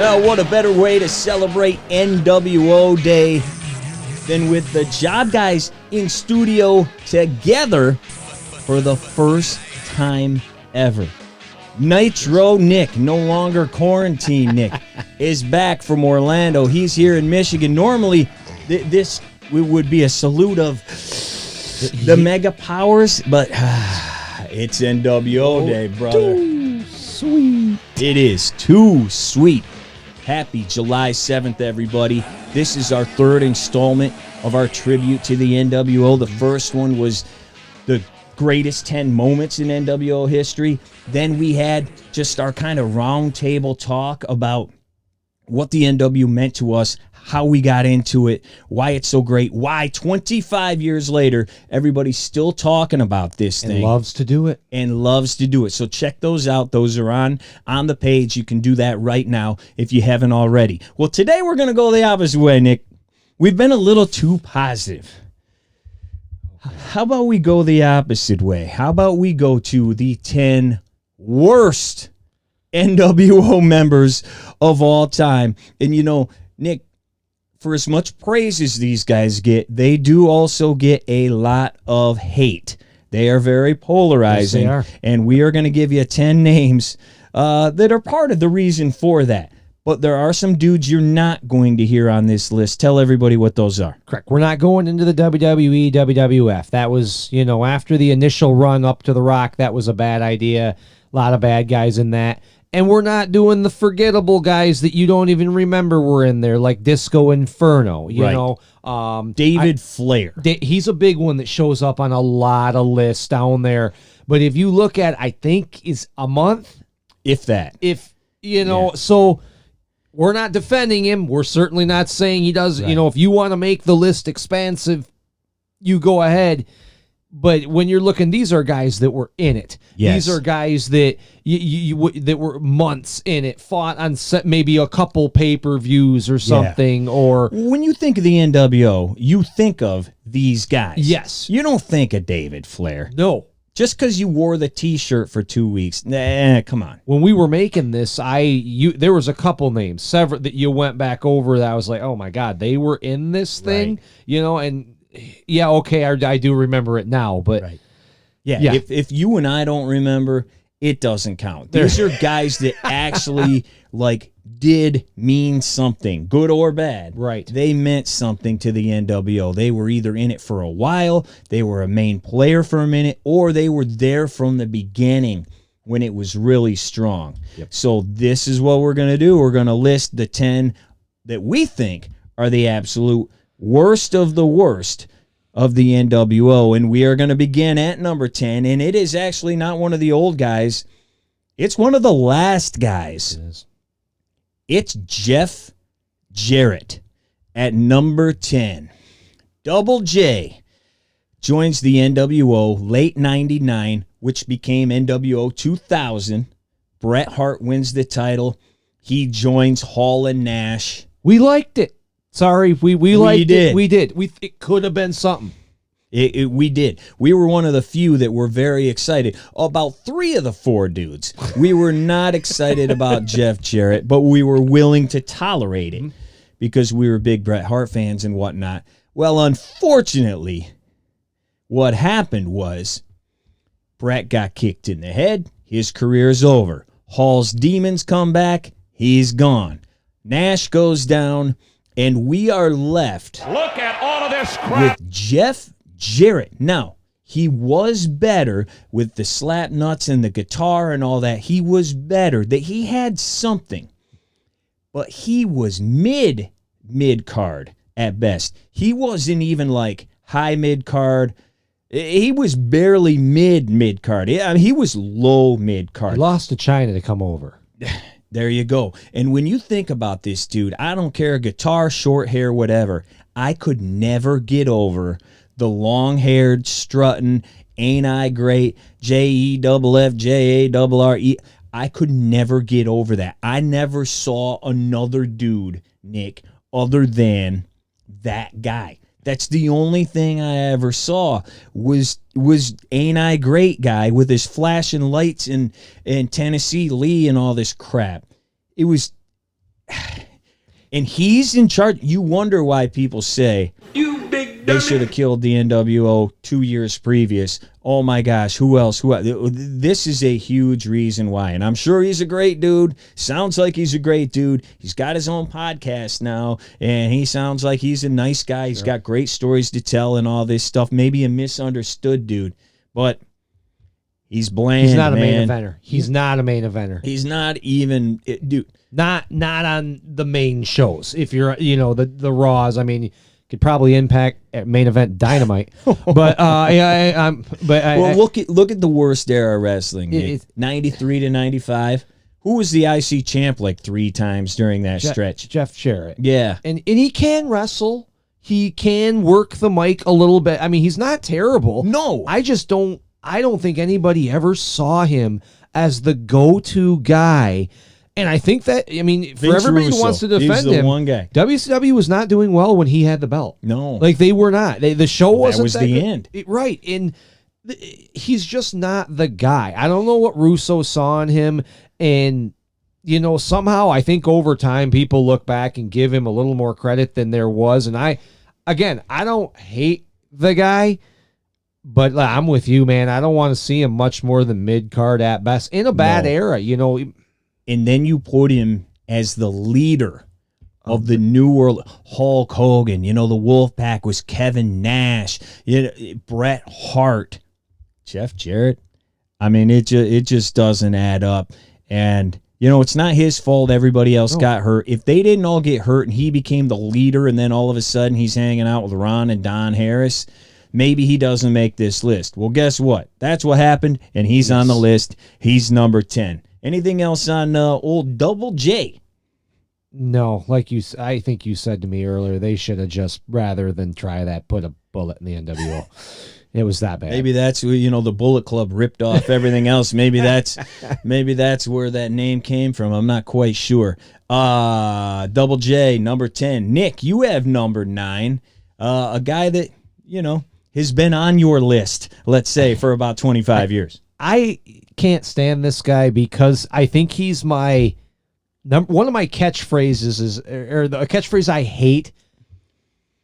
Well, what a better way to celebrate nWo Day than with the job guys in studio together for the first time ever. Nitro Nick, no longer quarantine Nick, is back from Orlando. He's here in Michigan. Normally, this would be a salute of the mega powers, but it's nWo Day, brother. Too sweet. It is too sweet. Happy July 7th, everybody. This is our third installment of our tribute to the nWo. The first one was the greatest 10 moments in nWo history. Then we had just our kind of round table talk about what the nW meant to us, how we got into it, why it's so great, why 25 years later, everybody's still talking about this thing. And loves to do it. And loves to do it. So check those out. Those are on the page. You can do that right now if you haven't already. Well, today we're going to go the opposite way, Nick. We've been a little too positive. How about we go the opposite way? How about we go to the 10 worst nWo members of all time? And you know, Nick, for as much praise as these guys get, they do also get a lot of hate. They are very polarizing. Yes, they are. And we are going to give you 10 names that are part of the reason for that. But there are some dudes you're not going to hear on this list. Tell everybody what those are. Correct. We're not going into the WWE, WWF. That was, after the initial run up to The Rock, that was a bad idea. A lot of bad guys in that. And we're not doing the forgettable guys that you don't even remember were in there, like Disco Inferno, David Flair. He's a big one that shows up on a lot of lists down there. But if you look at, I think, is a month? If that. So we're not defending him. We're certainly not saying he does. Right. If you want to make the list expansive, you go ahead. But when you're looking, these are guys that were in it. Yes. These are guys that that were months in it, fought on maybe a couple pay-per-views or something. Yeah. Or when you think of the nWo, you think of these guys. Yes. You don't think of David Flair. No. Just because you wore the T-shirt for 2 weeks. Nah, come on. When we were making this, there was a couple names, several that you went back over that I was like, oh my God, they were in this thing, right. And yeah, okay, I do remember it now, but right. Yeah. If you and I don't remember, it doesn't count. These are guys that actually did mean something, good or bad. Right. They meant something to the nWo. They were either in it for a while, they were a main player for a minute, or they were there from the beginning when it was really strong. Yep. So this is what we're going to do. We're going to list the 10 that we think are the absolute worst of the worst of the nWo, and we are going to begin at number 10, and it is actually not one of the old guys. It's one of the last guys. It is. It's Jeff Jarrett at number 10. Double J joins the nWo late 99, which became nWo 2000. Bret Hart wins the title. He joins Hall and Nash. We liked it. Sorry, we liked did. it. We did. It could have been something. We did. We were one of the few that were very excited. About 3 of the 4 dudes. We were not excited about Jeff Jarrett, but we were willing to tolerate it because we were big Bret Hart fans and whatnot. Well, unfortunately, what happened was Bret got kicked in the head. His career's over. Hall's demons come back. He's gone. Nash goes down. And we are left Look at all of this crap. with Jeff Jarrett. Now, he was better with the slap nuts and the guitar and all that. He was better. That he had something. But he was mid-card at best. He wasn't even high mid-card. He was barely mid-card. I mean, he was low mid-card. We lost to China to come over. There you go. And when you think about this dude, I don't care, guitar, short hair, whatever, I could never get over the long-haired, strutting, ain't I great, JEFF, JARRE. I could never get over that. I never saw another dude, Nick, other than that guy. That's the only thing I ever saw was Ain't I Great guy with his flashing lights and Tennessee Lee and all this crap. It was, and he's in charge. You wonder why people say they should have killed the NWO 2 years previous. Oh my gosh, who else? This is a huge reason why. And I'm sure he's a great dude. Sounds like he's a great dude. He's got his own podcast now, and he sounds like he's a nice guy. He's got great stories to tell and all this stuff. Maybe a misunderstood dude, but he's bland. He's not a man. main eventer. He's not a main eventer. He's not even, dude. Not on the main shows. If you're, the Raws, I mean, could probably impact at main event Dynamite. But look at the worst era of wrestling. 93 to 95. Who was the IC champ like 3 times during that stretch? Jeff Jarrett. Yeah. And he can wrestle. He can work the mic a little bit. I mean, he's not terrible. No. I don't think anybody ever saw him as the go-to guy. And I think that, for Vince everybody Russo. who wants to defend He's the him, one guy. WCW was not doing well when he had the belt. No. Like, they were not. The show wasn't was that the good. end. Right. And he's just not the guy. I don't know what Russo saw in him. And, somehow I think over time people look back and give him a little more credit than there was. And I don't hate the guy. But I'm with you, man. I don't want to see him much more than mid-card at best in a bad era, And then you put him as the leader of the New World. Hulk Hogan, the Wolfpack was Kevin Nash, Bret Hart, Jeff Jarrett. I mean, it just doesn't add up. And, it's not his fault everybody else got hurt. If they didn't all get hurt and he became the leader and then all of a sudden he's hanging out with Ron and Don Harris, maybe he doesn't make this list. Well, guess what? That's what happened, and he's on the list. He's number 10. Anything else on old Double J? No, I think you said to me earlier, they should have just, rather than try that, put a bullet in the NWO. It was that bad. Maybe that's the Bullet Club ripped off everything else. Maybe that's where that name came from. I'm not quite sure. Double J, number 10. Nick, you have number 9. A guy that has been on your list, let's say, for about 25 years. I can't stand this guy because I think he's one of my catchphrases is, or the catchphrase I hate.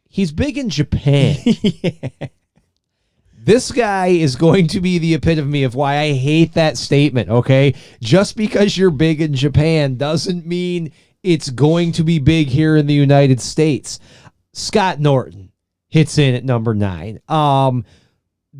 He's big in Japan. Yeah. This guy is going to be the epitome of why I hate that statement, okay? Just because you're big in Japan doesn't mean it's going to be big here in the United States. Scott Norton hits in at number 9.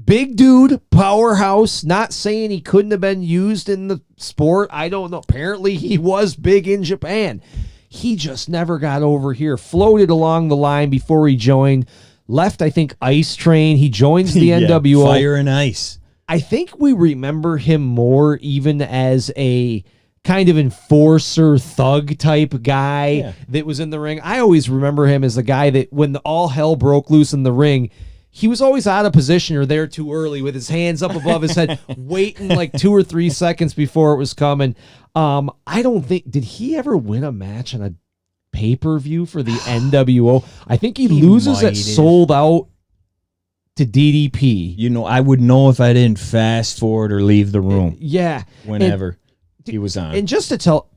Big dude, powerhouse, not saying he couldn't have been used in the sport. I don't know. Apparently he was big in Japan. He just never got over here. Floated along the line before he joined. Left, I think, Ice Train. He joins the NWO. Fire and Ice. I think we remember him more even as a kind of enforcer, thug type guy that was in the ring. I always remember him as the guy that when all hell broke loose in the ring, he was always out of position or there too early with his hands up above his head, waiting like 2 or 3 seconds before it was coming. I don't think, did he ever win a match on a pay-per-view for the NWO? I think he loses at Sold Out to DDP. I would know if I didn't fast forward or leave the room. Yeah. Whenever he was on. And just to tell,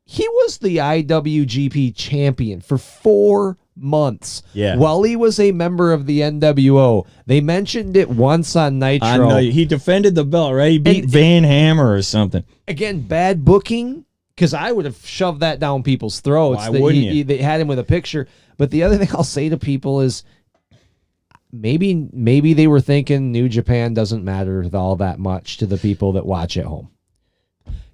he was the IWGP champion for 4 months. Yeah. While he was a member of the NWO. They mentioned it once on Nitro. He defended the belt, right? He beat Van Hammer or something. Again, bad booking, because I would have shoved that down people's throats. Why wouldn't you? They had him with a picture. But the other thing I'll say to people is maybe they were thinking New Japan doesn't matter all that much to the people that watch at home.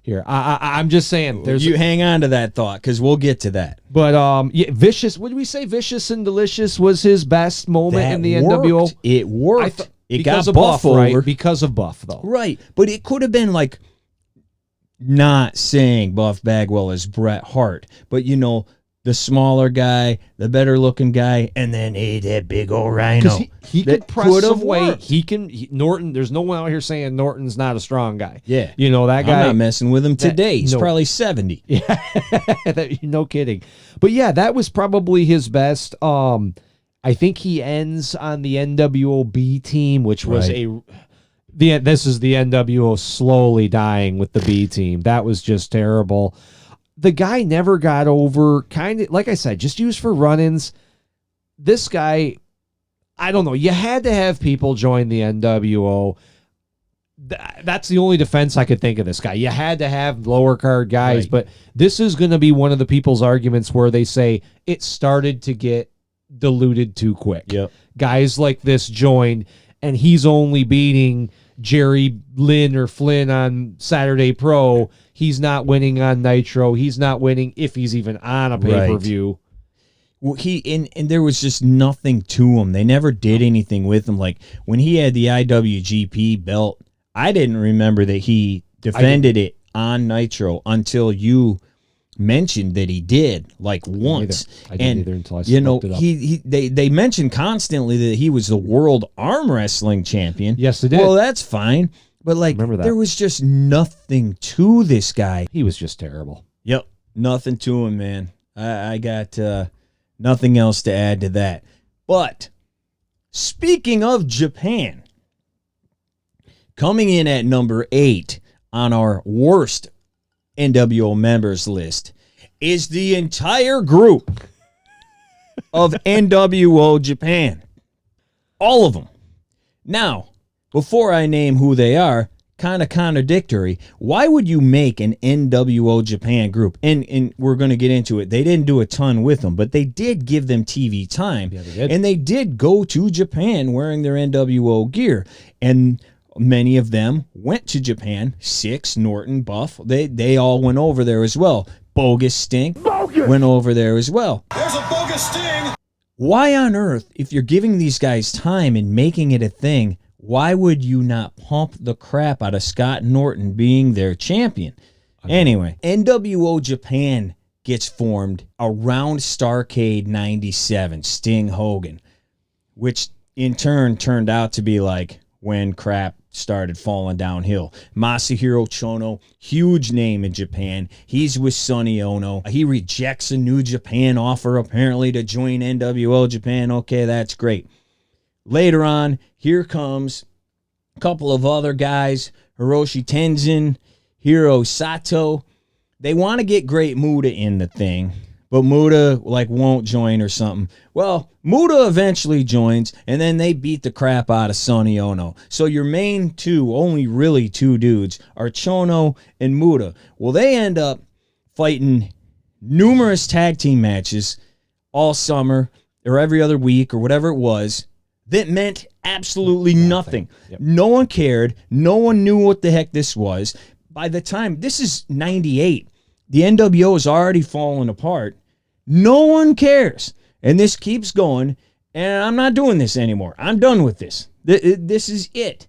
Here, I'm just saying. You hang on to that thought because we'll get to that. But Vicious. What did we say? Vicious and Delicious was his best moment in the NWO. It worked. It got Buff over, right? Because of Buff, though. Right, but it could have been like not saying Buff Bagwell as Bret Hart, but the smaller guy, the better looking guy, and then that big old rhino. He could press some weight. Norton, there's no one out here saying Norton's not a strong guy. Yeah. That guy. I'm not messing with him today. He's probably 70. Yeah. No kidding. But yeah, that was probably his best. I think he ends on the NWO B team, which was this is the NWO slowly dying with the B team. That was just terrible. the guy never got over, kind of, like I said, just used for run-ins. This guy, I don't know. You had to have people join the NWO. That's the only defense I could think of this guy. You had to have lower card guys, Right. but this is going to be one of the people's arguments where they say it started to get diluted too quick. Yep. Guys like this joined, and he's only beating Jerry Lynn or Flynn on Saturday Pro. He's not winning on Nitro. He's not winning if he's even on a pay-per-view. Well, and there was just nothing to him. They never did anything with him. Like when he had the IWGP belt, I didn't remember that he defended it on Nitro until you mentioned that he did, like once. I didn't either until I looked it up. They mentioned constantly that he was the world arm wrestling champion. Yes, they did. Well, that's fine, but like Remember that. there was just nothing to this guy. He was just terrible. Yep, nothing to him, man. I got nothing else to add to that. But speaking of Japan, coming in at number 8 on our worst NWO members list is the entire group of NWO Japan. All of them. Now, before I name who they are, kind of contradictory. Why would you make an NWO Japan group? And we're going to get into it. They didn't do a ton with them, but they did give them TV time. Yeah, they did. And they did go to Japan wearing their NWO gear. And many of them went to Japan. Six, Norton, Buff, they all went over there as well. Bogus Sting went over there as well. There's a bogus Sting. Why on earth, if you're giving these guys time and making it a thing, why would you not pump the crap out of Scott Norton being their champion? Anyway, NWO Japan gets formed around Starrcade 97, Sting Hogan, which in turn turned out to be like when crap started falling downhill. Masahiro Chono, huge name in Japan. He's with Sonny Ono. He rejects a New Japan offer apparently to join NWO Japan. Okay, that's great. Later on, here comes a couple of other guys, Hiroshi Tenzin, Hiro Sato. They want to get Great Muta in the thing, but Muta won't join or something. Well, Muta eventually joins, and then they beat the crap out of Sonny Ono. So your main two, only really two dudes, are Chono and Muta. Well, they end up fighting numerous tag team matches all summer or every other week or whatever it was. That meant absolutely nothing. Yep. No one cared. No one knew what the heck this was. By the time, this is 98, the NWO is already falling apart. No one cares. And this keeps going, and I'm not doing this anymore. I'm done with this. This is it.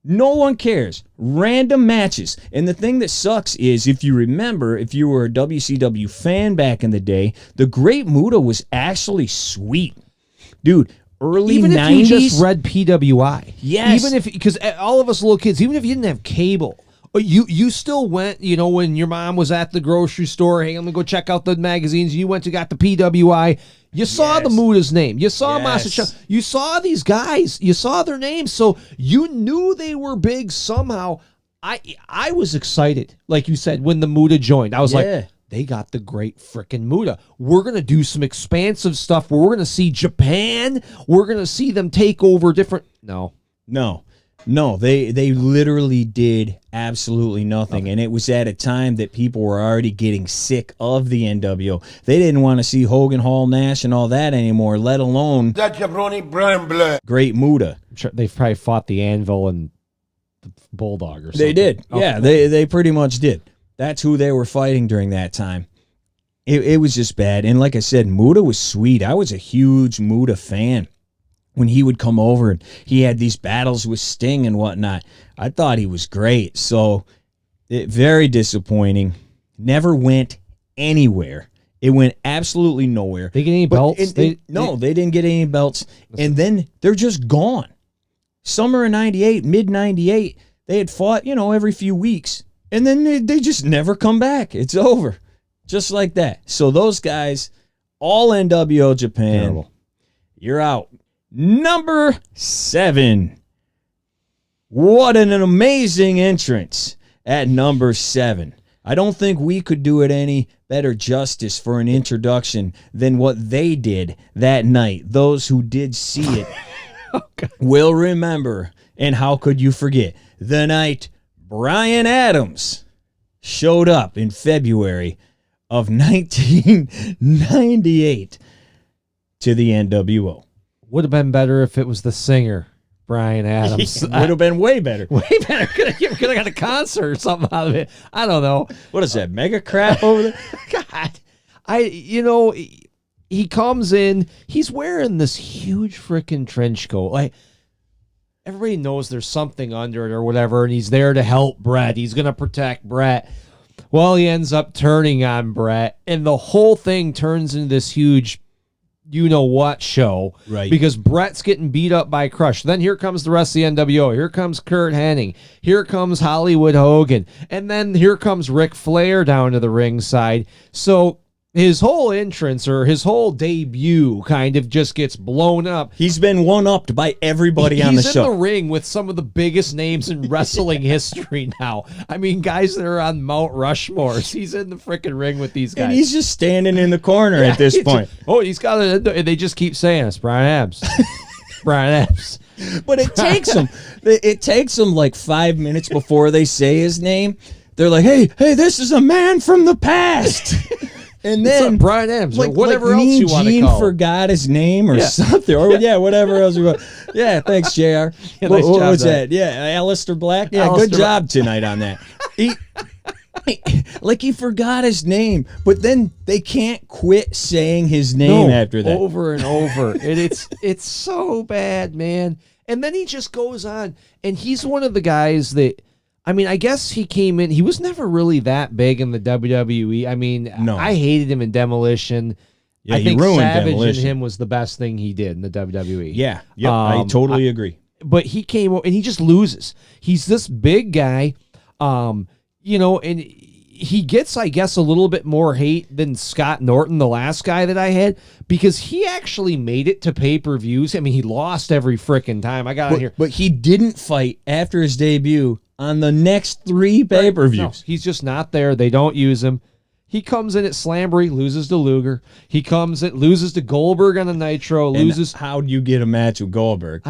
No one cares. Random matches. And the thing that sucks is, if you remember, if you were a WCW fan back in the day, the Great Muta was actually sweet. Dude, early Even 90s. if you just read PWI. Yes. Even if, because all of us little kids, even if you didn't have cable, you still went, when your mom was at the grocery store, hey, I'm going to go check out the magazines, and you went to got the PWI. You saw the Muta's name. You saw Masacho. You saw these guys. You saw their names. So you knew they were big somehow. I was excited, like you said, when the Muta joined. I was like, they got the great frickin' Muta. We're going to do some expansive stuff where we're going to see Japan. We're going to see them take over different... No, they literally did absolutely nothing. And it was at a time that people were already getting sick of the NWO. They didn't want to see Hogan, Hall, Nash, and all that anymore, let alone That jabroni brown blood. Great Muta. I'm sure they probably fought the Anvil and the Bulldog or something. They did. Okay. Yeah, they pretty much did. That's who they were fighting during that time. It was just bad. And like I said, Muta was sweet. I was a huge Muta fan. When he would come over and he had these battles with Sting and whatnot, I thought he was great. So, very disappointing. Never went anywhere. It went absolutely nowhere. They get any belts? They didn't get any belts. And then they're just gone. Summer of 98, mid 98, they had fought, every few weeks. And then they just never come back. It's over. Just like that. So those guys, all NWO Japan, Terrible. You're out. Number 7. What an amazing entrance at number 7. I don't think we could do it any better justice for an introduction than what they did that night. Those who did see it will remember, and how could you forget, the night Bryan Adams showed up in February of 1998 to the nWo. Would have been better if it was the singer, Bryan Adams. Would have been way better. Way better. Could have got a concert or something out of it. I don't know. What is that, mega crap over there? God. He comes in, he's wearing this huge freaking trench coat. Like, everybody knows there's something under it or whatever, and he's there to help Brett. He's going to protect Brett. Well, he ends up turning on Brett, and the whole thing turns into this huge you-know-what show. Right. Because Brett's getting beat up by Crush. Then here comes the rest of the nWo. Here comes Kurt Hennig. Here comes Hollywood Hogan. And then here comes Ric Flair down to the ringside. So his whole entrance or his whole debut kind of just gets blown up. He's been one-upped by everybody on the show. He's in the ring with some of the biggest names in wrestling history now. I mean, guys that are on Mount Rushmores. He's in the freaking ring with these guys. And he's just standing in the corner at this point. He's got it. And they just keep saying it's Bryan Adams. Bryan Adams. But it takes them. It takes them like 5 minutes before they say his name. They're like, hey, this is a man from the past. And then Bryan Adams or whatever else you want to Gene call. forgot his name or something, or whatever else you want. Yeah, thanks, Jr. Nice what job, was that? Yeah, Alistair Black. Yeah, Alistair good job tonight on that. He forgot his name, but then they can't quit saying his name after that, over and over, and it's so bad, man. And then he just goes on, and he's one of the guys that. I mean, I guess he came in. He was never really that big in the WWE. I mean, No. I hated him in Demolition. Yeah, I think he ruined Savage Demolition. and him was the best thing he did in the WWE. Yeah, I totally agree. But he came and he just loses. He's this big guy, and he gets, I guess, a little bit more hate than Scott Norton, the last guy that I had, because he actually made it to pay-per-views. I mean, he lost every freaking time. I got on here. But he didn't fight after his debut on the next 3 pay-per-views. No, he's just not there. They don't use him. He comes in at Slamboree, loses to Luger. He loses to Goldberg on the Nitro, loses. And how do you get a match with Goldberg?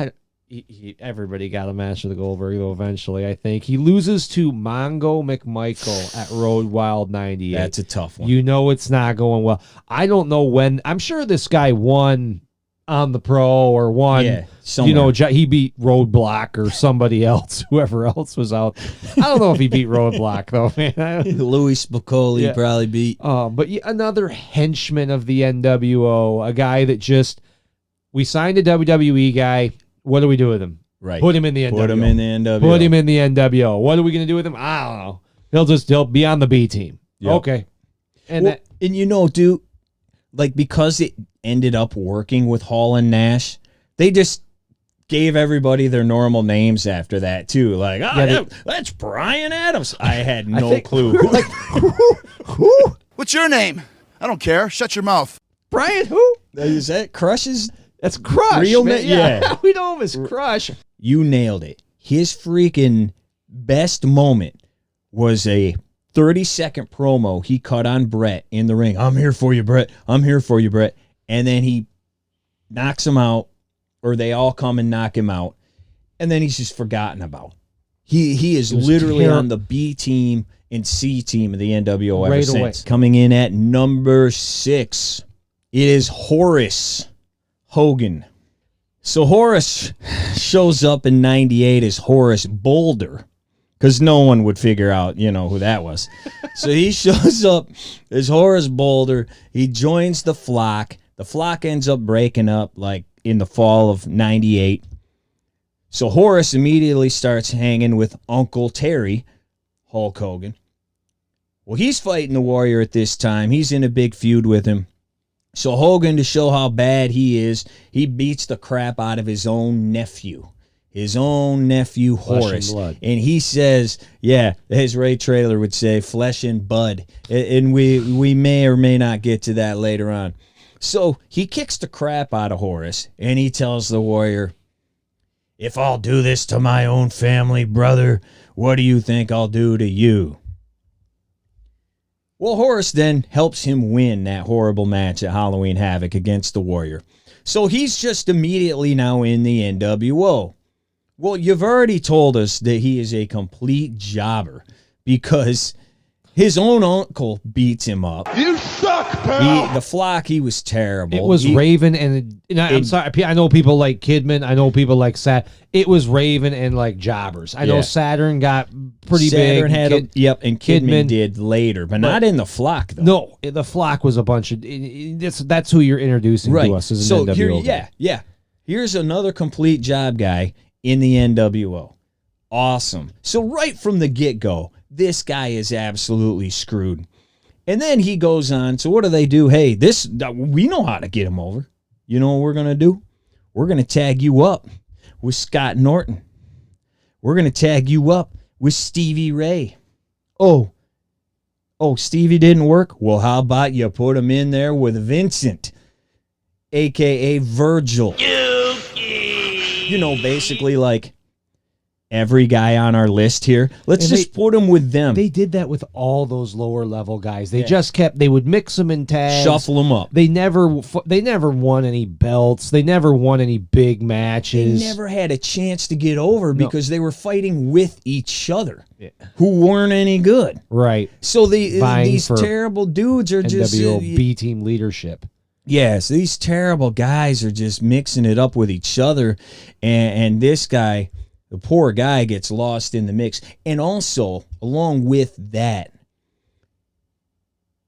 Everybody got a match with the Goldberg, though, eventually, I think. He loses to Mongo McMichael at Road Wild 98. That's a tough one. You know it's not going well. I don't know when. I'm sure this guy won on the Pro or won. somewhere. He beat Roadblock or somebody else, whoever else was out. I don't know if he beat Roadblock, though, man. Louis Spicoli probably beat. But another henchman of the nWo, a guy that we signed a WWE guy. What do we do with him? Right. Put him in the nWo. Put him in the NWO. Put him in the nWo. What are we going to do with him? I don't know. He'll be on the B team. Yep. Okay. And dude, because it ended up working with Hall and Nash, they just gave everybody their normal names after that too. Like, that's Bryan Adams. I had no clue. Who? What's your name? I don't care. Shut your mouth. Bryan who? Is that Crush's? That's Crush. Real man. name? Yeah. We know him as Crush. You nailed it. His freaking best moment was a 30-second promo he cut on Brett in the ring. I'm here for you, Brett. I'm here for you, Brett. And then he knocks him out, or they all come and knock him out, and then he's just forgotten about. He is literally on the B team and C team of the nWo ever since. Coming in at number 6, it is Horace Hogan. So Horace shows up in 98 as Horace Boulder, because no one would figure out, who that was. So he shows up as Horace Boulder. He joins the Flock. The Flock ends up breaking up in the fall of 98. So Horace immediately starts hanging with Uncle Terry, Hulk Hogan. Well, he's fighting the Warrior at this time. He's in a big feud with him. So Hogan, to show how bad he is, he beats the crap out of his own nephew. Horace. And he says, as Ray Traylor would say, flesh and bud. And we may or may not get to that later on. So he kicks the crap out of Horace, and he tells the Warrior, if I'll do this to my own family, brother, what do you think I'll do to you? Well, Horace then helps him win that horrible match at Halloween Havoc against the Warrior. So he's just immediately now in the NWO. Well, you've already told us that he is a complete jobber because his own uncle beats him up. You suck, pal. The Flock, he was terrible. It was Raven and I'm sorry. I know people like Kidman. I know people like It was Raven and like jobbers. I know Saturn got pretty Saturn big. had and Kidman did later, but not in the Flock though. No, the Flock was a bunch of. That's who you're introducing to us as an NWO guy. Here's another complete job guy in the NWO. Awesome. So right from the get-go, this guy is absolutely screwed. And then he goes on. So what do? Hey, we know how to get him over. You know what we're going to do? We're going to tag you up with Scott Norton. We're going to tag you up with Stevie Ray. Oh, Stevie didn't work? Well, how about you put him in there with Vincent, a.k.a. Virgil. You know, basically like every guy on our list here. Let's just put him with them. They did that with all those lower level guys. They just they would mix them in tags. Shuffle them up. They never won any belts. They never won any big matches. They never had a chance to get over because they were fighting with each other who weren't any good. Right. So these terrible dudes are just NWO B team leadership. Yes, these terrible guys are just mixing it up with each other, and this guy, the poor guy, gets lost in the mix. And also, along with that,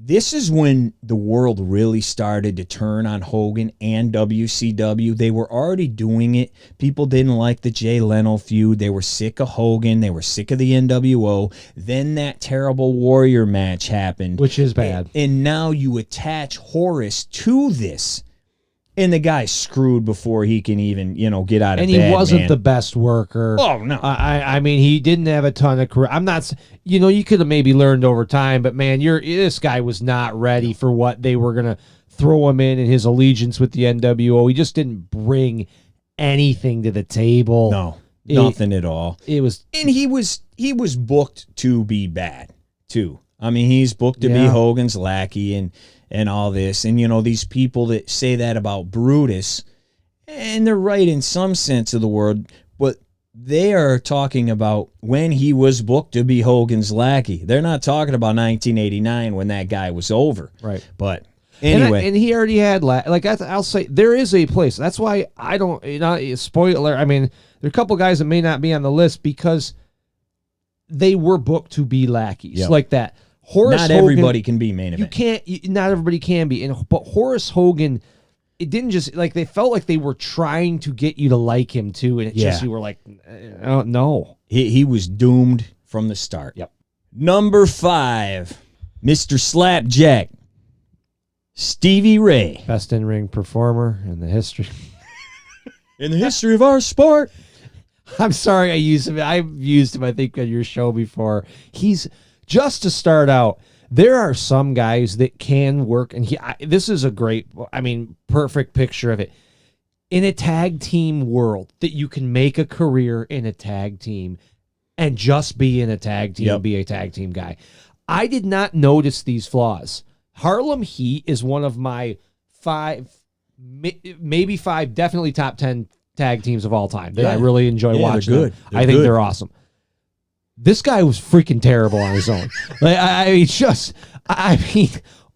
this is when the world really started to turn on Hogan and WCW. They were already doing it. People didn't like the Jay Leno feud. They were sick of Hogan. They were sick of the NWO. Then that terrible Warrior match happened. Which is bad. And now you attach Horace to this. And the guy's screwed before he can even, get out of bed. And he wasn't the best worker. Oh, no. I mean, he didn't have a ton of career. I'm not, you could have maybe learned over time, but man, this guy was not ready for what they were going to throw him in his allegiance with the NWO. He just didn't bring anything to the table. No, nothing at all. And he was booked to be bad, too. I mean, he's booked to be Hogan's lackey and all this. And, these people that say that about Brutus, and they're right in some sense of the word, but they are talking about when he was booked to be Hogan's lackey. They're not talking about 1989 when that guy was over. Right. But anyway. And he already had, I'll say, there is a place. That's why I don't, spoiler, I mean, there are a couple guys that may not be on the list because they were booked to be lackeys like that. Horace not Hogan, everybody can be main event. Not everybody can be. But Horace Hogan, it didn't just they felt like they were trying to get you to like him too, and you were like, no. He was doomed from the start. Yep. Number 5, Mr. Slapjack, Stevie Ray, best in ring performer in the history. In the history of our sport. I'm sorry, I used him. I've used him, I think, on your show before. He's. Just to start out, there are some guys that can work, and this is a great, perfect picture of it. In a tag team world, that you can make a career in a tag team and just be in a tag team, be a tag team guy. I did not notice these flaws. Harlem Heat is one of my 5, maybe 5, definitely top 10 tag teams of all time that I really enjoy watching. They're good. I think they're awesome. This guy was freaking terrible on his own.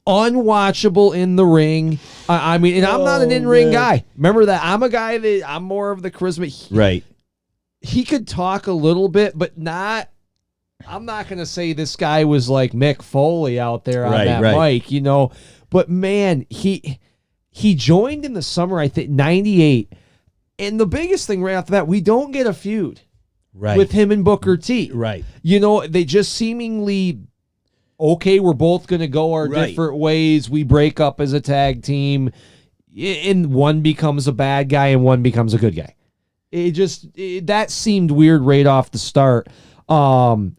Unwatchable in the ring. And I'm not an in-ring guy. Remember that I'm a guy I'm more of the charisma. Right. He could talk a little bit, but not. I'm not going to say this guy was like Mick Foley out there on that mic, But man, he joined in the summer, I think, 98. And the biggest thing right after that, we don't get a feud. Right. With him and Booker T. Right. They just seemingly, okay, we're both going to go our different ways. We break up as a tag team, and one becomes a bad guy and one becomes a good guy. That seemed weird right off the start. And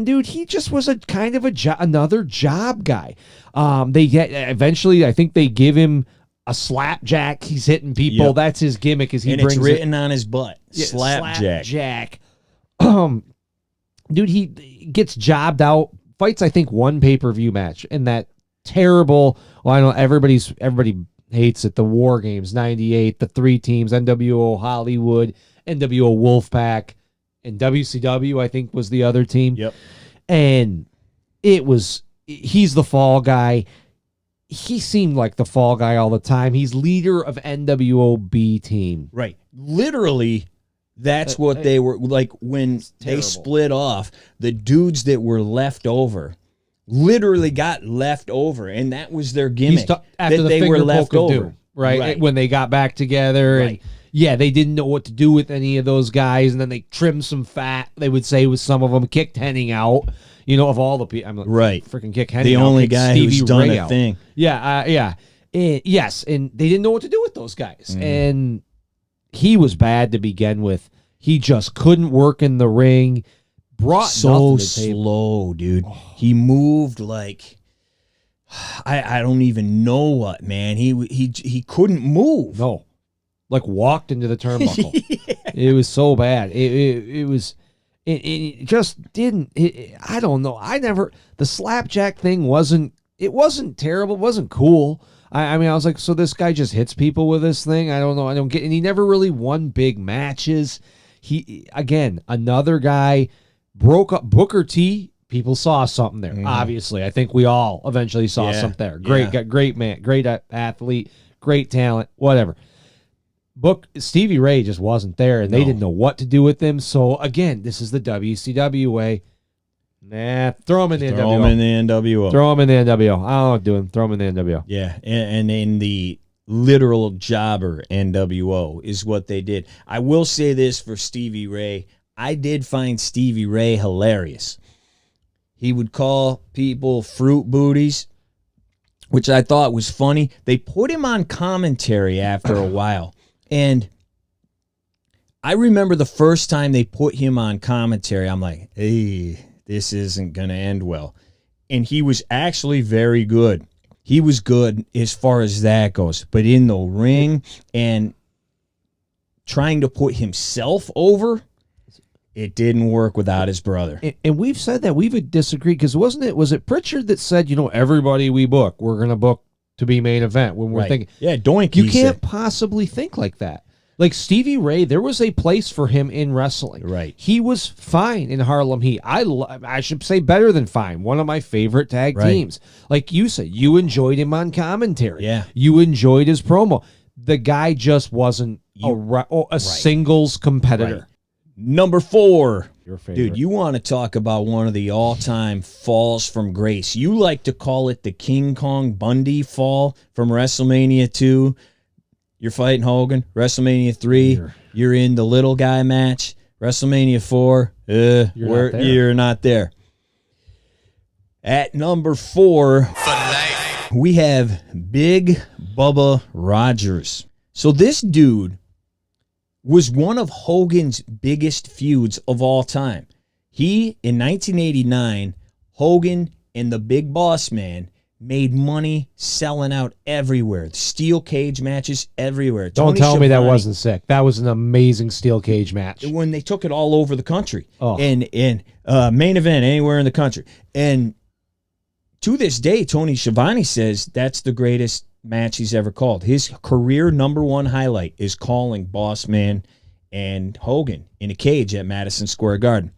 dude, he just was a kind of another job guy. Eventually, I think they give him a slapjack. He's hitting people. Yep. That's his gimmick. Is he brings it's written on his butt. Slapjack. Dude, he gets jobbed out fights, I think, one pay-per-view match in that terrible. Well, I know everybody hates it. The War Games '98, the 3 teams: nWo Hollywood, nWo Wolfpack, and WCW. I think was the other team. Yep. And he's the fall guy. He seemed like the fall guy all the time. He's leader of nWo B team. Right. Literally, that's what they were like when they terrible. split off. The dudes that were left over literally got left over, and that was their gimmick. After that the they finger were left poke of over. doom, right? When they got back together, and Right. yeah, they didn't know what to do with any of those guys, and then they trimmed some fat. They would say with some of them, kicked Henning out. Of all the people, I'm like, Right. freaking kick Henning The out. only kick guy Stevie who's done Ray a out. thing. Yeah. Yes, and they didn't know what to do with those guys, and he was bad to begin with. He just couldn't work in the ring. Brought So nothing to the table. slow, dude. He moved like I don't even know what, man. He couldn't move. No, like walked into the turnbuckle. It was so bad. It was. It just didn't. I don't know. The slapjack thing wasn't. It wasn't terrible. It wasn't cool. I mean, I was like, so this guy just hits people with this thing. I don't know. I don't get. And he never really won big matches. Again, another guy broke up Booker T. People saw something there. Obviously, I think we all eventually saw something there. Great man, great athlete, great talent, whatever. Stevie Ray just wasn't there, and they didn't know what to do with him. So again, this is the WCW way. Nah, throw him in the NWO. Throw him in the NWO. Throw him in the NWO. I don't know what to do. Throw him in the NWO. Yeah, and in the literal jobber NWO is what they did. I will say this for Stevie Ray. I did find Stevie Ray hilarious. He would call people fruit booties, which I thought was funny. They put him on commentary after a while. And I remember the first time they put him on commentary, I'm like, hey, this isn't going to end well. And he was actually very good. He was good as far as that goes. But in the ring and trying to put himself over, it didn't work without his brother. And we've said that. We've disagreed because was it Pritchard that said, everybody we book, we're going to book to be main event when we're thinking. Yeah, Doink. You can't possibly think like that. Like Stevie Ray, there was a place for him in wrestling. Right. He was fine in Harlem Heat. I should say better than fine. One of my favorite tag teams. Like you said, you enjoyed him on commentary. Yeah. You enjoyed his promo. The guy just wasn't a singles competitor. Right. Number 4. Your favorite. Dude, you want to talk about one of the all-time falls from grace. You like to call it the King Kong Bundy fall from WrestleMania 2. You're fighting Hogan. WrestleMania 3, you're in the little guy match. WrestleMania 4, you're not there. At number 4, we have Big Bubba Rogers. So this dude was one of Hogan's biggest feuds of all time. In 1989, Hogan and the Big Boss Man made money selling out everywhere. Steel cage matches everywhere. Don't tell me that wasn't sick. That was an amazing steel cage match. When they took it all over the country. Oh. And main event anywhere in the country. And to this day, Tony Schiavone says that's the greatest match he's ever called. His career #1 highlight is calling Boss Man and Hogan in a cage at Madison Square Garden.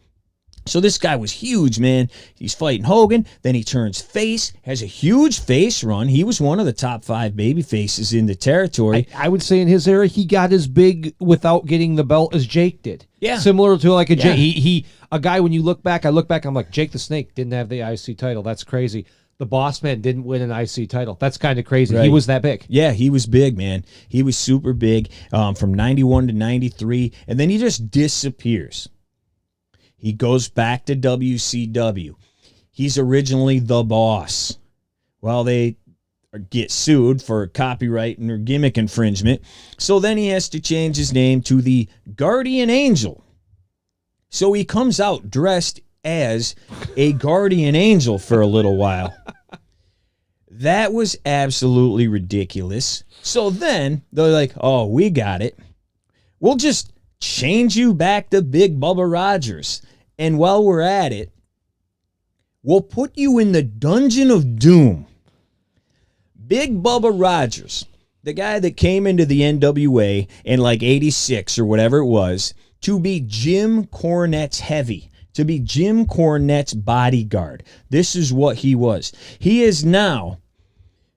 So this guy was huge, man. He's fighting Hogan, then he turns face, has a huge face run. He was one of the top 5 baby faces in the territory. I would say in his era, he got as big without getting the belt as Jake did. Yeah. Similar to like a Jake. Yeah. A guy, when you look back, I'm like, Jake the Snake didn't have the IC title. That's crazy. The Boss Man didn't win an IC title. That's kind of crazy. Right. He was that big. Yeah, he was big, man. He was super big from 91 to 93, and then he just disappears. He goes back to WCW. He's originally the Boss. Well, they get sued for copyright or gimmick infringement, so then he has to change his name to the Guardian Angel. So he comes out dressed as a guardian angel for a little while. That was absolutely ridiculous. So then they're like, oh, we got it. We'll just change you back to Big Bubba Rogers. And while we're at it, will put you in the Dungeon of Doom. Big Bubba Rogers, the guy that came into the NWA in like 86 or whatever it was, to be Jim Cornette's heavy, to be Jim Cornette's bodyguard. This is what he was. He is now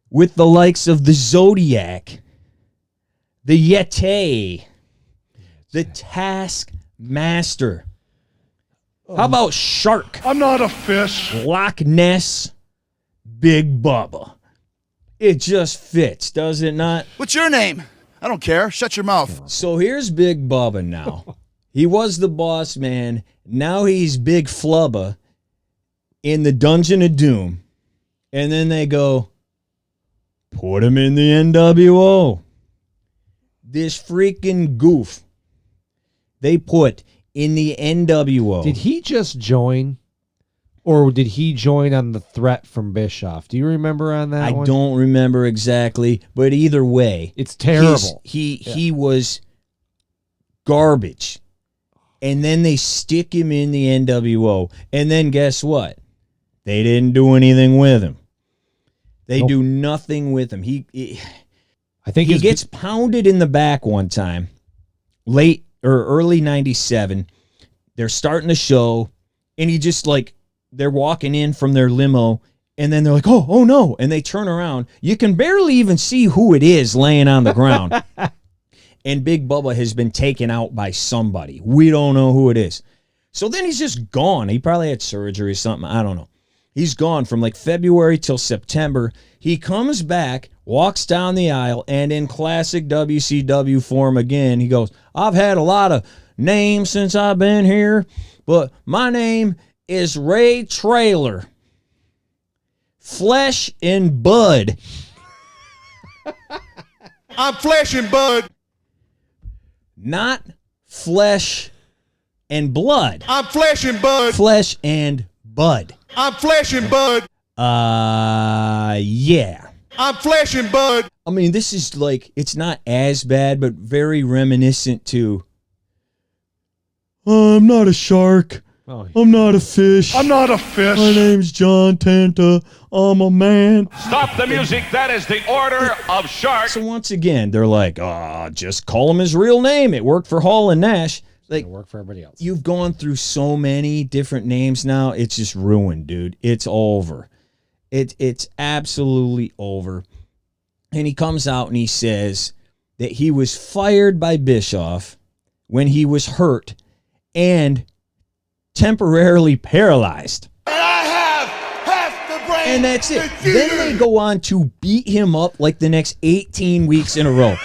with the likes of the Zodiac, the Yeti, the Taskmaster. How about Shark? I'm not a fish. Loch Ness, Big Bubba. It just fits, does it not? What's your name? I don't care. Shut your mouth. So here's Big Bubba now. He was the boss man. Now he's Big Flubba in the Dungeon of Doom. And then they go, put him in the NWO. This freaking goof they put in the NWO. Did he just join, or did he join on the threat from Bischoff? Do you remember on that one? I don't remember exactly, but either way, It's terrible. He was garbage. And then they stick him in the NWO. And then guess what? They didn't do anything with him. They do nothing with him. I think He gets pounded in the back one time, late or early 97. They're starting the show, and he just like, they're walking in from their limo, and then they're like, oh no. And they turn around. You can barely even see who it is laying on the ground. And Big Bubba has been taken out by somebody. We don't know who it is. So then he's just gone. He probably had surgery or something. I don't know. He's gone from like February till September. He comes back, walks down the aisle, and in classic WCW form again, he goes, I've had a lot of names since I've been here, but my name is Ray Trailer. Flesh and Bud. I'm flesh and bud. Not flesh and blood. I'm flesh and bud. Flesh and bud. I'm flesh and bud. Yeah. I'm flesh and bud. I mean, this is like, it's not as bad, but very reminiscent to, I'm not a shark. I'm not a fish. I'm not a fish. My name's John Tenta. I'm a man. Stop the music. That is the order of Shark. So once again, they're like, just call him his real name. It worked for Hall and Nash. Like, work for everybody else. You've gone through so many different names now. It's just ruined, dude. It's over. It's absolutely over. And he comes out and he says that he was fired by Bischoff when he was hurt and temporarily paralyzed. And I have half the brain. And that's it. Then they go on to beat him up like the next 18 weeks in a row.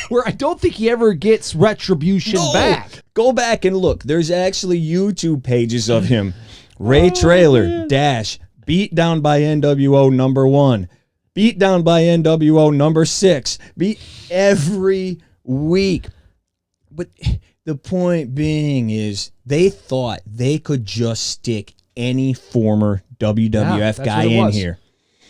Where I don't think he ever gets retribution back. Go back and look. There's actually YouTube pages of him. Ray Trailer dash beat down by NWO number 1. Beat down by NWO number 6. Beat every week. But the point being is they thought they could just stick any former WWF guy in here.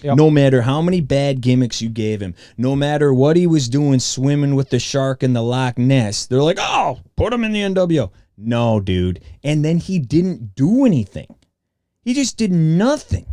Yep. No matter how many bad gimmicks you gave him, no matter what he was doing swimming with the shark in the Loch Ness, they're like, oh, put him in the NWO. No, dude. And then he didn't do anything. He just did nothing.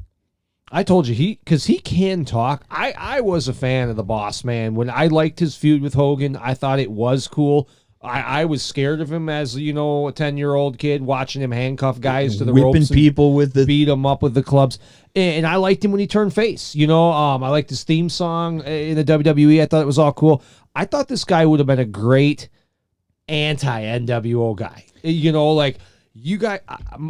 I told you, because he can talk. I was a fan of the Boss Man. When I liked his feud with Hogan, I thought it was cool. I was scared of him as, a 10-year-old kid, watching him handcuff guys to the ropes. Whipping people with the... Beat them up with the clubs. And I liked him when he turned face. I liked his theme song in the WWE. I thought it was all cool. I thought this guy would have been a great anti-NWO guy. You guys,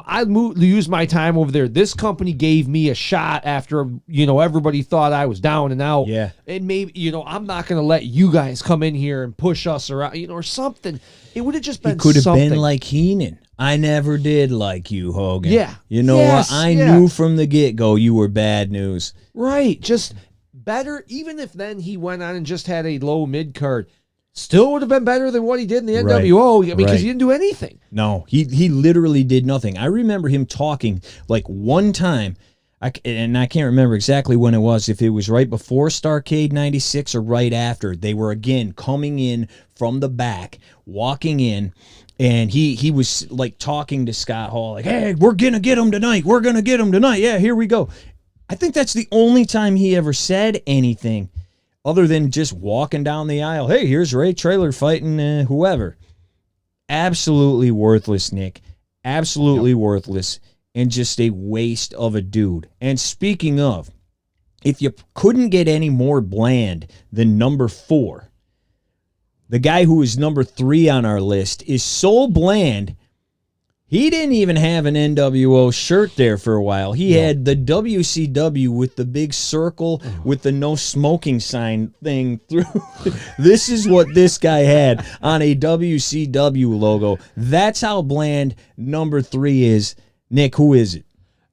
I used my time over there. This company gave me a shot after, everybody thought I was down and out. Yeah. And maybe, I'm not going to let you guys come in here and push us around, or something. It would have just been something. He could have something. been like Heenan. I never did like you, Hogan. Yeah. You know what? I knew from the get-go you were bad news. Right. Just better, even if then he went on and just had a low mid-card. Still would have been better than what he did in the NWO. I mean, because he didn't do anything. No, he literally did nothing. I remember him talking like one time, and I can't remember exactly when it was, if it was right before Starrcade 96 or right after. They were, again, coming in from the back, walking in, And he was like talking to Scott Hall, like, hey, we're going to get him tonight. We're going to get him tonight. Yeah, here we go. I think that's the only time he ever said anything other than just walking down the aisle. Hey, here's Ray Traylor fighting whoever. Absolutely worthless, Nick. Absolutely worthless. And just a waste of a dude. And speaking of, if you couldn't get any more bland than number 4, the guy who is number 3 on our list is so bland, he didn't even have an NWO shirt there for a while. He had the WCW with the big circle with the no smoking sign thing through. This is what this guy had on a WCW logo. That's how bland number 3 is. Nick, who is it?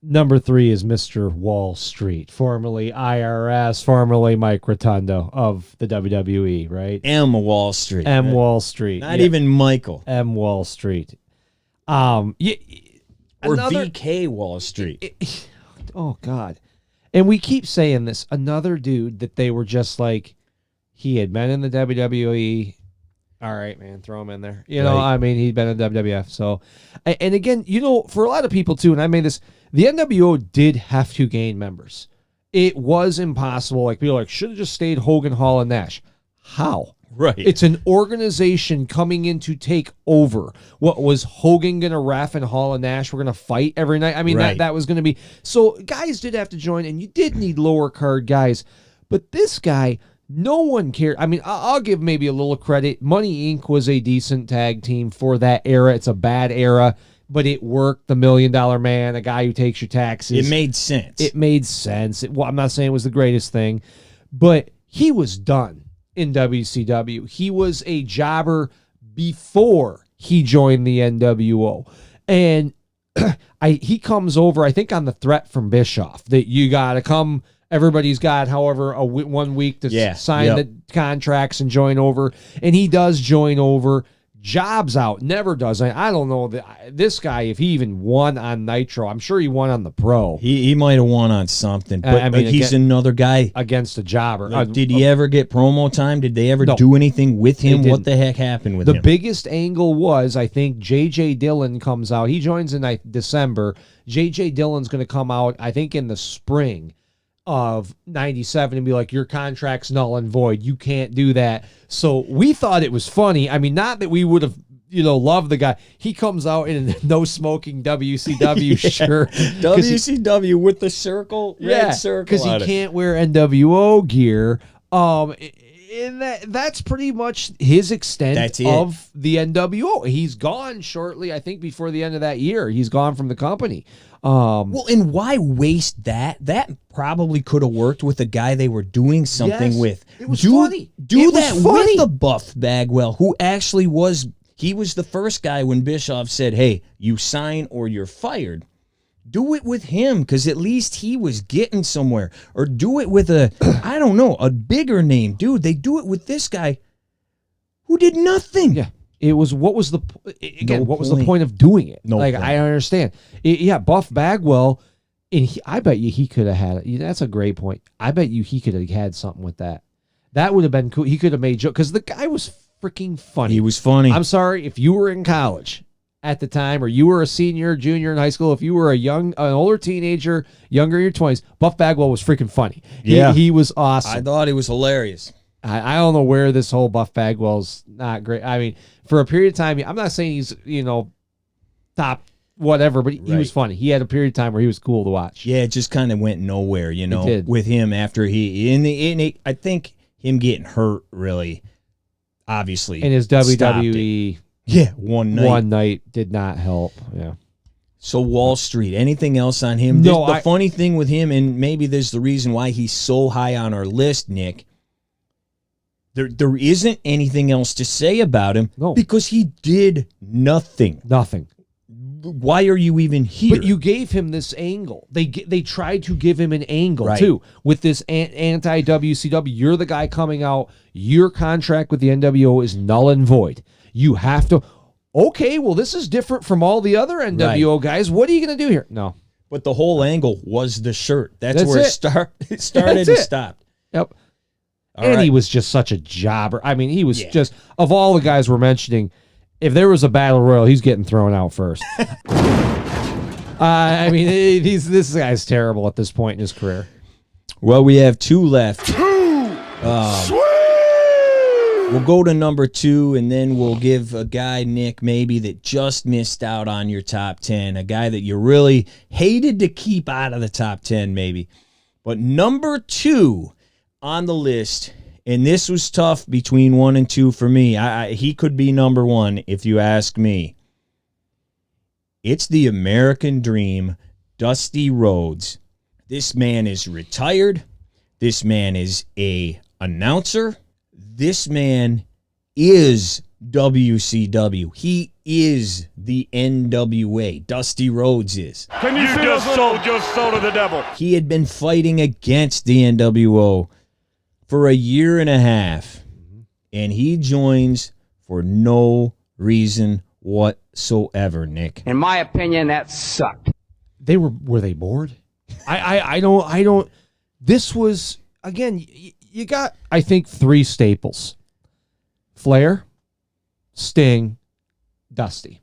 Number 3 is Mr. Wall Street, formerly IRS, formerly Mike Rotundo of the WWE, right? M. Wall Street. M. Wall Street. Not even Michael. M. Wall Street. Or VK Wall Street. Oh, God. And we keep saying this. Another dude that they were just like, he had been in the WWE. All right, man, throw him in there. You know, I mean, he'd been in WWF. So, and again, you know, for a lot of people too, and I made this, the NWO did have to gain members. It was impossible. Like, people are like, should have just stayed Hogan, Hall, and Nash. How? Right. It's an organization coming in to take over. What was Hogan going to ref and Hall and Nash were going to fight every night? I mean, that was going to be. So guys did have to join, and you did need lower card guys. But this guy, no one cared. I mean, I'll give maybe a little credit. Money Inc. was a decent tag team for that era. It's a bad era, but it worked. The $1 Million Man, a guy who takes your taxes. It made sense. It made sense. Well, I'm not saying it was the greatest thing, but he was done in WCW. He was a jobber before he joined the NWO. And he comes over, I think, on the threat from Bischoff that you got to come. Everybody's got, however, 1 week to sign the contracts and join over. And he does join over. Jobs out. Never does. I don't know. This guy, if he even won on Nitro, I'm sure he won on the Pro. He might have won on something. But, I mean, he's another guy. Against a jobber. Like, did he ever get promo time? Did they ever do anything with him? What the heck happened with him? The biggest angle was, I think, J.J. Dillon comes out. He joins in December. J.J. Dillon's going to come out, I think, in the spring of 97 and be like, your contract's null and void. You can't do that. So we thought it was funny. I mean, not that we would have, loved the guy. He comes out in a no smoking WCW shirt. WCW with the circle, red circle. Because he can't wear NWO gear. And that's pretty much his extent of the NWO. He's gone shortly, I think, before the end of that year. He's gone from the company. Well, and why waste that? That probably could have worked with a guy they were doing something with. It was funny. Do that with the Buff Bagwell, who actually was. He was the first guy when Bischoff said, "Hey, you sign or you're fired." Do it with him, because at least he was getting somewhere. Or do it with I don't know, a bigger name. Dude, they do it with this guy who did nothing. Yeah. It was, what was the point of doing it? No point. I understand. Buff Bagwell, and I bet you he could have had it. That's a great point. I bet you he could have had something with that. That would have been cool. He could have made jokes, because the guy was freaking funny. He was funny. I'm sorry, if you were in college at the time, or you were a senior, junior in high school, if you were an older teenager, younger in your 20s, Buff Bagwell was freaking funny. He was awesome. I thought he was hilarious. I don't know where this whole Buff Bagwell's not great. I mean, for a period of time, I'm not saying he's, top whatever, but he was funny. He had a period of time where he was cool to watch. Yeah, it just kind of went nowhere, with him after I think him getting hurt really, obviously. And his WWE. Yeah, one night did not help. Yeah. So Wall Street, anything else on him? No, the funny thing with him, and maybe there's the reason why he's so high on our list, Nick, there isn't anything else to say about him because he did nothing. Nothing. Why are you even here? But you gave him this angle. They tried to give him an angle, too, with this anti-WCW. You're the guy coming out. Your contract with the NWO is null and void. You have to... Okay, well, this is different from all the other NWO guys. What are you going to do here? No. But the whole angle was the shirt. That's where it started and stopped. Yep. He was just such a jobber. I mean, he was just, of all the guys we're mentioning, if there was a battle royal, he's getting thrown out first. I mean, this guy's terrible at this point in his career. Well, we have 2 left. We'll go to number 2, and then we'll give a guy, Nick, maybe that just missed out on your top 10, a guy that you really hated to keep out of the top 10, maybe. But number 2 on the list, and this was tough between 1 and 2 for me. He could be number 1 if you ask me. It's the American Dream, Dusty Rhodes. This man is retired. This man is a announcer. This man is WCW. He is the NWA. Dusty Rhodes is. Can you just sold your soul to the devil? He had been fighting against the NWO for a year and a half, and he joins for no reason whatsoever, Nick. In my opinion, that sucked. Were they bored? I don't. This was, again, you got, I think, 3 staples: Flair, Sting, Dusty.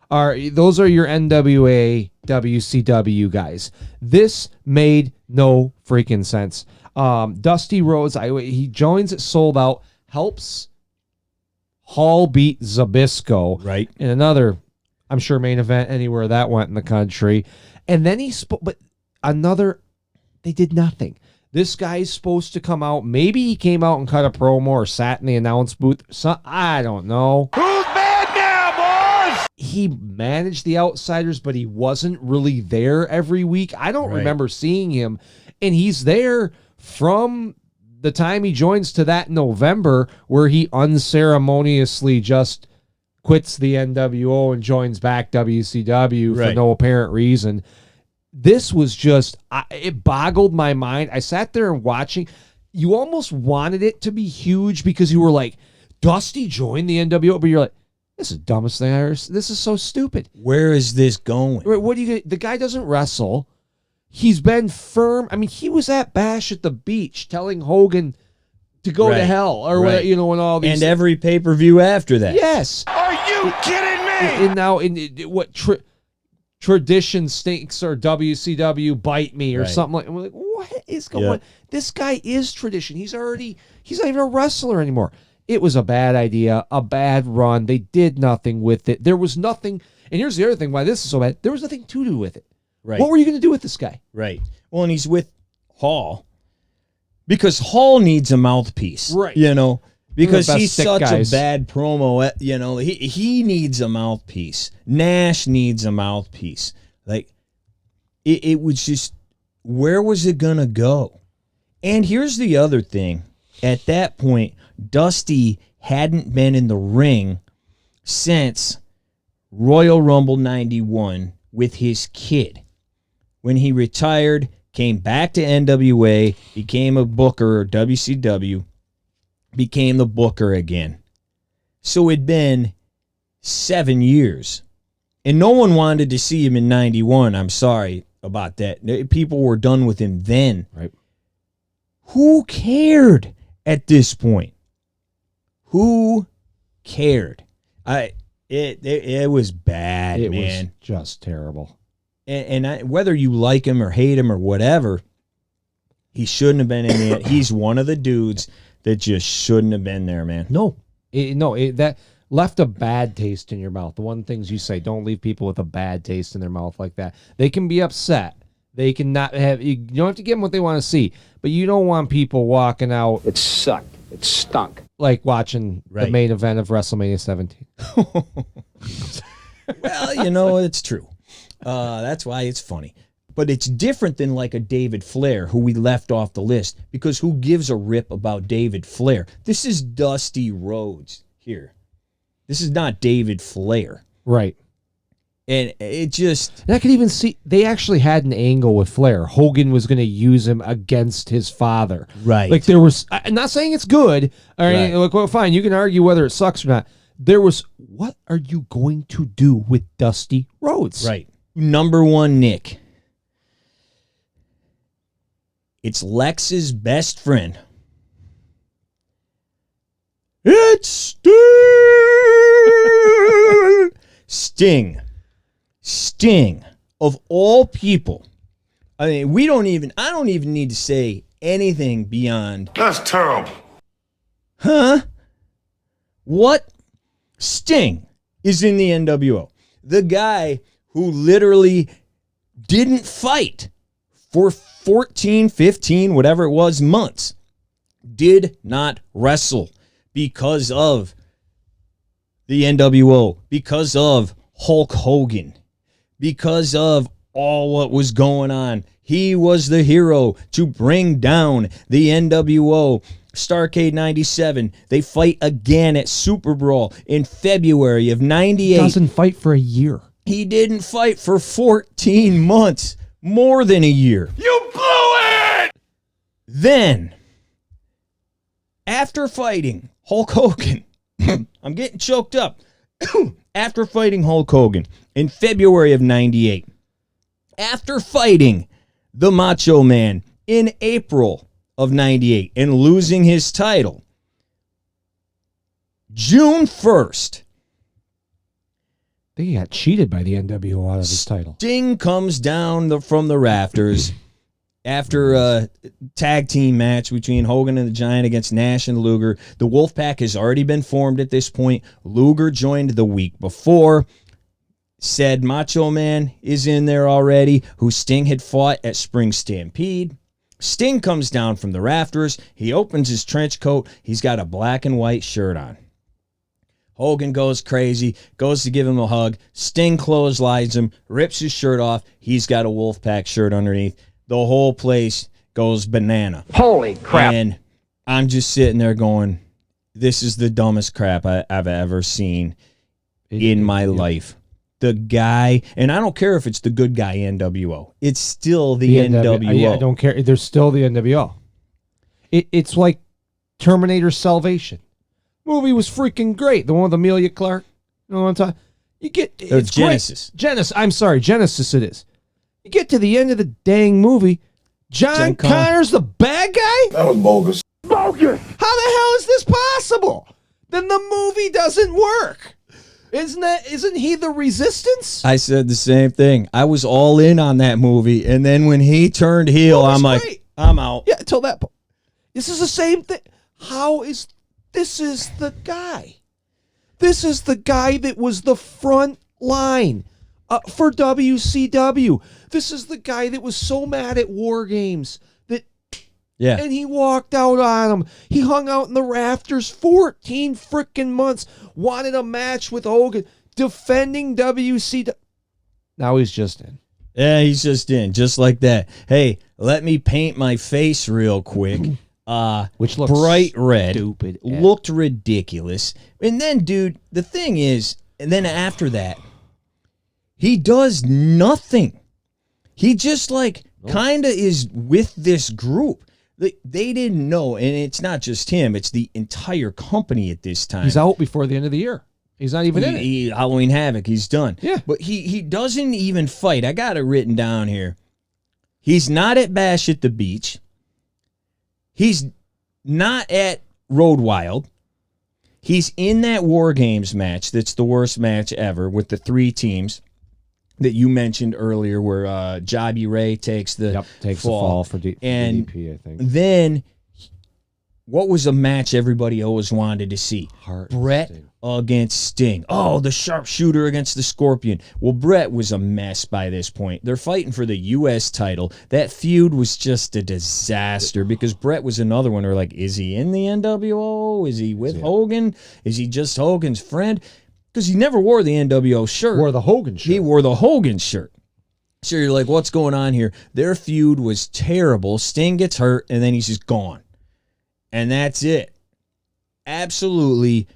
Those are your NWA, WCW guys. This made no freaking sense. Dusty Rhodes, he joins it sold out, helps Hall beat Zbyszko, Right. in another, I'm sure, main event anywhere that went in the country. And then he spoke, but they did nothing. This guy's supposed to come out. Maybe he came out and cut a promo or sat in the announce booth. I don't know. Who's bad now, boys? He managed the Outsiders, but he wasn't really there every week. I don't remember seeing him. And he's there from the time he joins to that November where he unceremoniously just quits the NWO and joins back WCW for no apparent reason. This was just, it boggled my mind. I sat there and watching. You almost wanted it to be huge because you were like, Dusty joined the NWO, but you're like, this is the dumbest thing I ever. This is so stupid. Where is this going? What do you get? The guy doesn't wrestle. He's been firm. I mean, he was at Bash at the Beach telling Hogan to go to hell or what, and all these. And every pay-per-view after that. Yes. Are you kidding me? And now, tradition stinks or WCW bite me or something like. And we're like, what is going on? This guy is tradition. He's not even a wrestler anymore. It was a bad idea, a bad run. They did nothing with it. There was nothing. And here's the other thing why this is so bad. There was nothing to do with it. Right. What were you going to do with this guy? Right. Well, and he's with Hall because Hall needs a mouthpiece. Right. Because best he's stick such guys. a bad promo. He needs a mouthpiece. Nash needs a mouthpiece. Like, it was just, where was it going to go? And here's the other thing. At that point, Dusty hadn't been in the ring since Royal Rumble 91 with his kid. When he retired, came back to NWA, became a booker or WCW, became the booker again. So it'd been 7 years. And no one wanted to see him in 91. I'm sorry about that. People were done with him then. Right. Who cared at this point? Who cared? It was bad, It man. was just terrible. And whether you like him or hate him or whatever, he shouldn't have been in there. He's one of the dudes that just shouldn't have been there, man. No. That left a bad taste in your mouth. The one things you say, don't leave people with a bad taste in their mouth like that. They can be upset. They can not have, you don't have to give them what they want to see, but you don't want people walking out. It sucked. It stunk. Like watching the main event of WrestleMania 17. Well, it's true. That's why it's funny. But it's different than like a David Flair, who we left off the list, because who gives a rip about David Flair? This is Dusty Rhodes here. This is not David Flair. Right. And it just... And I could even see, they actually had an angle with Flair. Hogan was going to use him against his father. Right. Like there was, I'm not saying it's good. Or anything. Like, well, fine, you can argue whether it sucks or not. There was, what are you going to do with Dusty Rhodes? Right. Number 1, Nick. It's Lex's best friend. It's Steve Sting, of all people. I mean, I don't even need to say anything beyond. That's terrible. Huh? What? Sting is in the NWO. The guy who literally didn't fight for 14, 15, whatever it was, months, did not wrestle because of the NWO, because of Hulk Hogan, because of all what was going on. He was the hero to bring down the NWO. Starrcade 97, they fight again at Super Brawl in February of 98. Doesn't fight for a year. He didn't fight for 14 months, more than a year. You blew it! Then, after fighting Hulk Hogan, I'm getting choked up. After fighting Hulk Hogan in February of 98, after fighting the Macho Man in April of 98 and losing his title, June 1st, They got cheated by the NWO out of his title. Sting comes down from the rafters after a tag team match between Hogan and the Giant against Nash and Luger. The Wolfpack has already been formed at this point. Luger joined the week before. Said Macho Man is in there already, who Sting had fought at Spring Stampede. Sting comes down from the rafters. He opens his trench coat. He's got a black and white shirt on. Hogan goes crazy, goes to give him a hug. Sting clotheslines him, rips his shirt off. He's got a Wolfpack shirt underneath. The whole place goes banana. Holy crap. And I'm just sitting there going, this is the dumbest crap I've ever seen in my life. The guy, and I don't care if it's the good guy NWO. It's still the NWO. Yeah, I don't care. There's still the NWO. It's like Terminator Salvation. Movie was freaking great. The one with Amelia Clark. You know what I'm talking? You get it's Genesis. Great. Genesis it is. You get to the end of the dang movie, John Connor's the bad guy? That was bogus. Bogus! How the hell is this possible? Then the movie doesn't work. Isn't he the Resistance? I said the same thing. I was all in on that movie, and then when he turned heel, I'm like, great. I'm out. Yeah, until that point. This is the same thing. This is the guy. This is the guy that was the front line for WCW. This is the guy that was so mad at War Games Yeah. and he walked out on him. He hung out in the rafters 14 freaking months, wanted a match with Hogan, defending WCW. Now he's just in. Yeah, he's just in, just like that. Hey, let me paint my face real quick. Which looks bright red, stupid. looked ridiculous. And then, dude, the thing is, and then after that, he does nothing. He just kind of is with this group. They didn't know, and it's not just him; it's the entire company at this time. He's out before the end of the year. He's not even in it. Halloween Havoc, he's done. Yeah, but he doesn't even fight. I got it written down here. He's not at Bash at the Beach. He's not at Road Wild. He's in that War Games match that's the worst match ever with the three teams that you mentioned earlier where Jobby Ray takes the fall for and DP, I think. Then what was a match everybody always wanted to see? Brett against Sting. Oh, the sharpshooter against the Scorpion. Well, Brett was a mess by this point. They're fighting for the U.S. title. That feud was just a disaster because Brett was another one where is he in the NWO? Is he with Hogan? Is he just Hogan's friend? Because he never wore the NWO shirt. Wore the Hogan shirt. He wore the Hogan shirt. So you're like, what's going on here? Their feud was terrible. Sting gets hurt, and then he's just gone. And that's it. Absolutely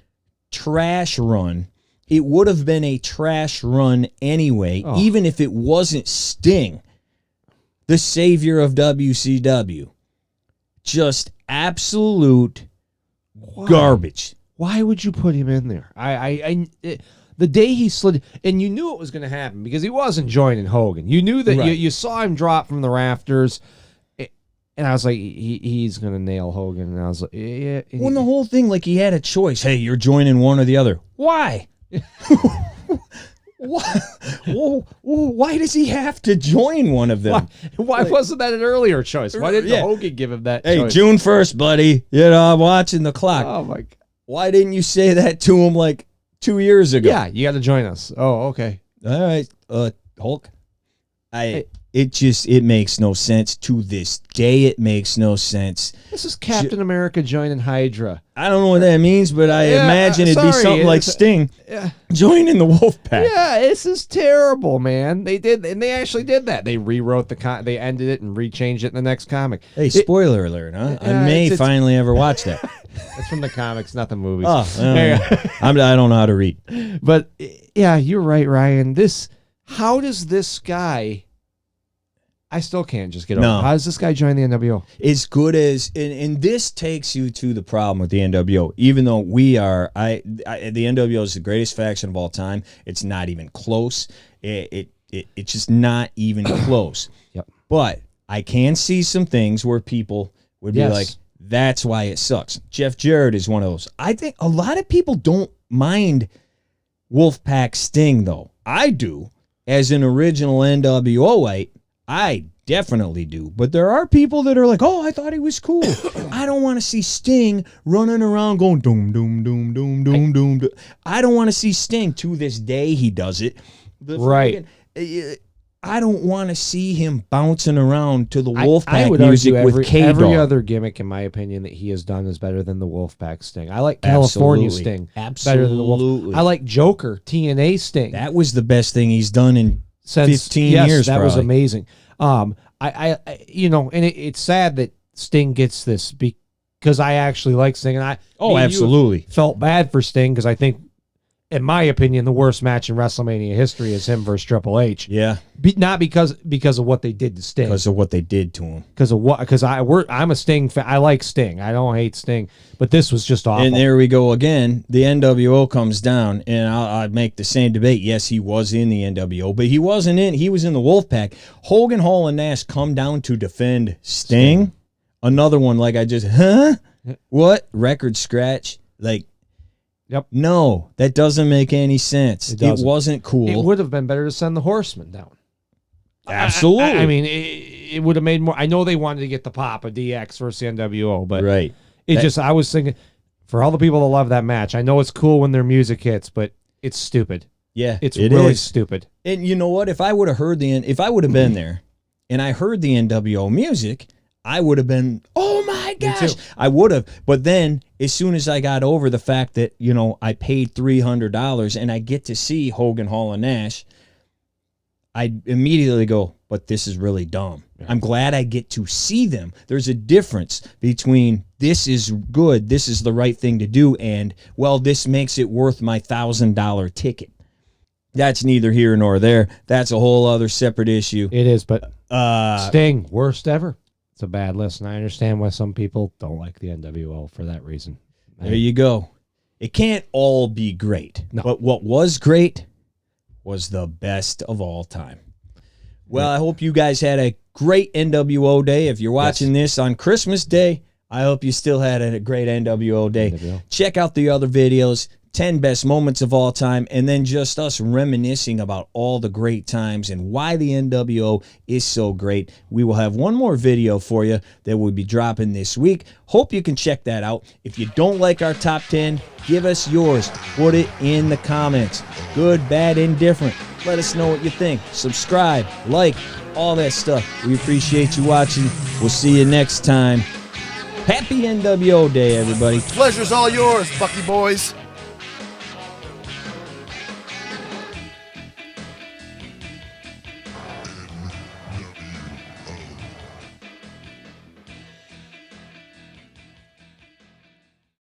trash run. It would have been a trash run anyway, even if it wasn't Sting, the savior of WCW. Just absolute garbage. Why would you put him in there? The day he slid, and you knew it was going to happen because he wasn't joining Hogan. You knew that you saw him drop from the rafters, and I was like, he's going to nail Hogan. And I was like, yeah. When the whole thing, he had a choice. Hey, you're joining one or the other. Why? Why does he have to join one of them? Why wasn't that an earlier choice? Why didn't Yeah. Hogan give him that Hey, choice? June 1st, buddy. I'm watching the clock. Oh, my God. Why didn't you say that to him like 2 years ago? Yeah, you got to join us. Oh, okay. All right, Hulk. It makes no sense to this day. It makes no sense. This is Captain America joining Hydra. I don't know what that means, but I Yeah, imagine it'd be sorry, something like it's- Sting Yeah. joining the Wolfpack. Yeah, this is terrible, man. They did, and they actually did that. They rewrote they ended it and rechanged it in the next comic. Hey, spoiler alert, huh? I Yeah, may it's- finally ever watch that. It's from the comics, not the movies. Oh, I don't know how to read. But yeah, you're right, Ryan. How does this guy? I still can't just get over. No. How does this guy join the NWO? As good as, and this takes you to the problem with the NWO. Even though the NWO is the greatest faction of all time, it's not even close. It's just not even close. Yep. But I can see some things where people would be Yes. like, that's why it sucks. Jeff Jarrett is one of those. I think a lot of people don't mind Wolfpack Sting, though. I do. As an original NWOite, I definitely do. But there are people that are like, oh, I thought he was cool. I don't want to see Sting running around going doom, doom, doom, doom, doom, doom, doom. I don't want to see Sting. To this day, he does it. Right. I don't want to see him bouncing around to the I Wolfpack would music argue with K-Dog. every other gimmick, in my opinion, that he has done is better than the Wolfpack Sting. I like California Absolutely. Sting better than the Wolf. Absolutely. I like Joker TNA Sting. That was the best thing he's done in Since 15 yes, years. that was probably. amazing. I and it's sad that Sting gets this because I actually like Sting, and me and you absolutely. felt bad for Sting because I think, in my opinion, the worst match in WrestleMania history is him versus Triple H. Yeah, Not because of what they did to Sting, because of what they did to him. because I'm a Sting fan. I like Sting. I don't hate Sting, but this was just awful. And there we go again. The NWO comes down, and I'll make the same debate. Yes, he was in the NWO, but he wasn't in. He was in the Wolfpack. Hogan, Hall, and Nash come down to defend Sting. Another one like I just what record scratch like. Yep. No, that doesn't make any sense. It wasn't cool. It would have been better to send the Horsemen down. Absolutely. I mean, it would have made more. I know they wanted to get the pop of DX versus the NWO, but right. I was thinking, for all the people that love that match, I know it's cool when their music hits, but it's stupid. Yeah, It's it really is. stupid. And you know what? If I would have if I would have been there, and I heard the NWO music, I would have been, oh my gosh, too. I would have. But then, as soon as I got over the fact that I paid $300 and I get to see Hogan, Hall, and Nash, I immediately go, but this is really dumb. Yeah. I'm glad I get to see them. There's a difference between this is good, this is the right thing to do, and, well, this makes it worth my $1,000 ticket. That's neither here nor there. That's a whole other separate issue. It is, but Sting, worst ever. It's a bad list, and I understand why some people don't like the NWO for that reason. There you go. It can't all be great. No. But what was great was the best of all time. Well, I hope you guys had a great NWO day. If you're watching this on Christmas Day, I hope you still had a great NWO day. NWO. Check out the other videos, 10 best moments of all time, and then just us reminiscing about all the great times and why the NWO is so great. We will have one more video for you that we'll be dropping this week. Hope you can check that out. If you don't like our top 10, give us yours. Put it in the comments. Good, bad, indifferent. Let us know what you think. Subscribe, like, all that stuff. We appreciate you watching. We'll see you next time. Happy NWO Day, everybody. Pleasure's all yours, Bucky boys.